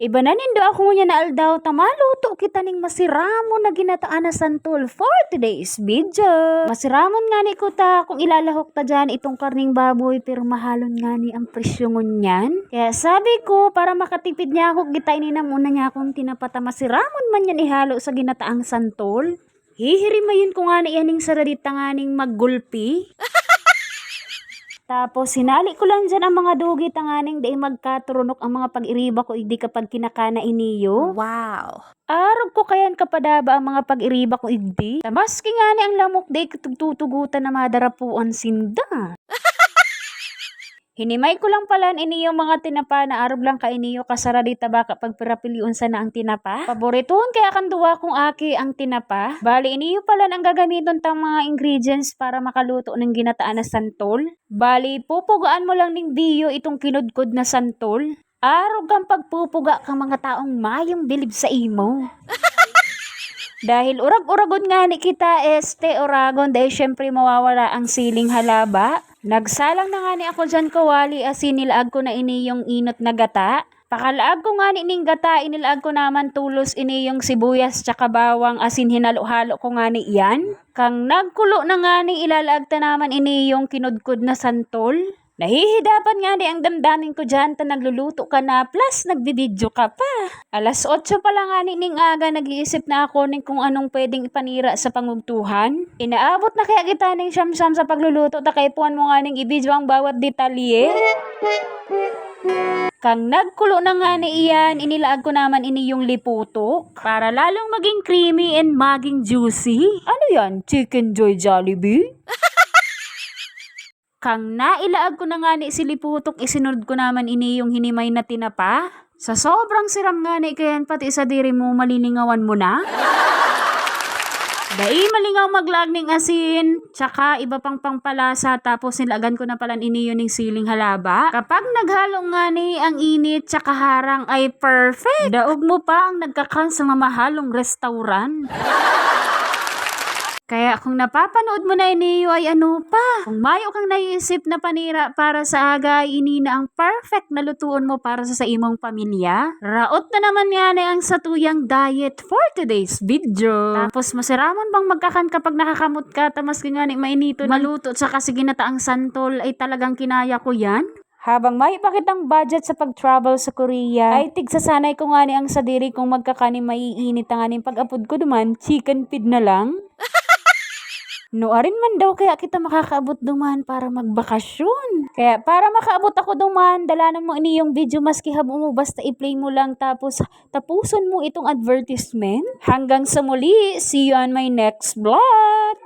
Iba na nindo ako nga na aldaw tamaluto kita ning masiramon na ginataan na santol for today's video. Masiramon nga ni ko ta kung ilalahok ta dyan itong karning baboy pero mahalon nga ni ang presyo ngunyan. Kaya sabi ko para makatipid niya ako gitay ni na muna niya akong tinapata masiramon man yan ihalo sa ginataang santol. Hihirimayin ko nga na iyaning saradita nga ning maggulpi. Tapos sinali ko lang dyan ang mga dugi tanganing di magkaturunok ang mga pag-iriba ko hindi kapag kinakana iniyo. Wow! Arog ko kayan kapadaba ang mga pag-iriba ko igdi. Tamaski nga ni ang lamok di tutugutan na madarapuan sinda. Hinimay ko lang pala iniyo mga tinapa na arog lang ka iniyo kasara di taba kapag pirapiliun sa na ang tinapa. Paboritoon kaya kanduwa kong aki ang tinapa. Bali iniyo pala ang gagamiton tang mga ingredients para makaluto ng ginataan na santol. Bali pupugaan mo lang ning biyo itong kinudkod na santol. Arog ang pagpupuga kang mga taong mayong bilib sa imo. Dahil urag-uragon nga ni kita oragon dahil syempre mawawala ang siling halaba. Nagsalang na nga ni ako dyan kawali asin nilaag ko na ini yung inot na gata. Pakalaag ko nga ni ning gata inilaag ko naman tulos ini yung sibuyas tsaka bawang asin hinalo-halo ko nga ni iyan. Kang nagkulo na nga ni ilalaag ta naman ini yung kinudkod na santol. Nahihidapan nga di ang damdamin ko dyan ta nagluluto ka na plus nagbibidyo ka pa. Alas 8 pa lang nga ning aga nag-iisip na ako ning kung anong pwedeng ipanira sa pangugtuhan. Inaabot na kaya kita ning siyam-siyam sa pagluluto ta kay puan mo nga ning ibidyo ang bawat detalye. Kang nagkulo na nga ni iyan, inilaag ko naman ini yung liputok para lalong maging creamy and maging juicy. Ano yan? Chicken Joy Jollibee? Kang nailaag ko na nga ni siliputok, isinunod ko naman ini yung hinimay na tinapa. Sa sobrang siram nga ni kayan pati sa diri mo malilingawan mo na. Dai malingaw maglagning asin, tsaka iba pang pangpalasa tapos nilagan ko na pala ini yun ng siling halaba. Kapag naghalo nga ni ang init tsaka harang ay perfect. Daog mo pa ang nagkakan sa mamahalong restaurant. Kaya kung napapanood mo na iniyo ay ano pa, kung mayo kang naiisip na panira para sa aga ay ini na ang perfect na lutuon mo para sa imong pamilya. Raot na naman nga na ang satuyang diet for today's video. Tapos masiraman bang magkakan kapag nakakamot ka tamas nga ni mainito maluto at saka sige nataang santol ay talagang kinaya ko yan. Habang may pakitang budget sa pag-travel sa Korea, ay tigsasanay ko nga ni ang sadiri kung magkakanin maiinit ang aning pag-apod ko duman, chicken feed na lang. Nuarin man daw kaya kita makakaabot duman para magbakasyon. Kaya para makaabot ako duman, dalanan mo ini yung video maski habo mo basta i-play mo lang tapos tapuson mo itong advertisement. Hanggang sa muli, see you on my next vlog!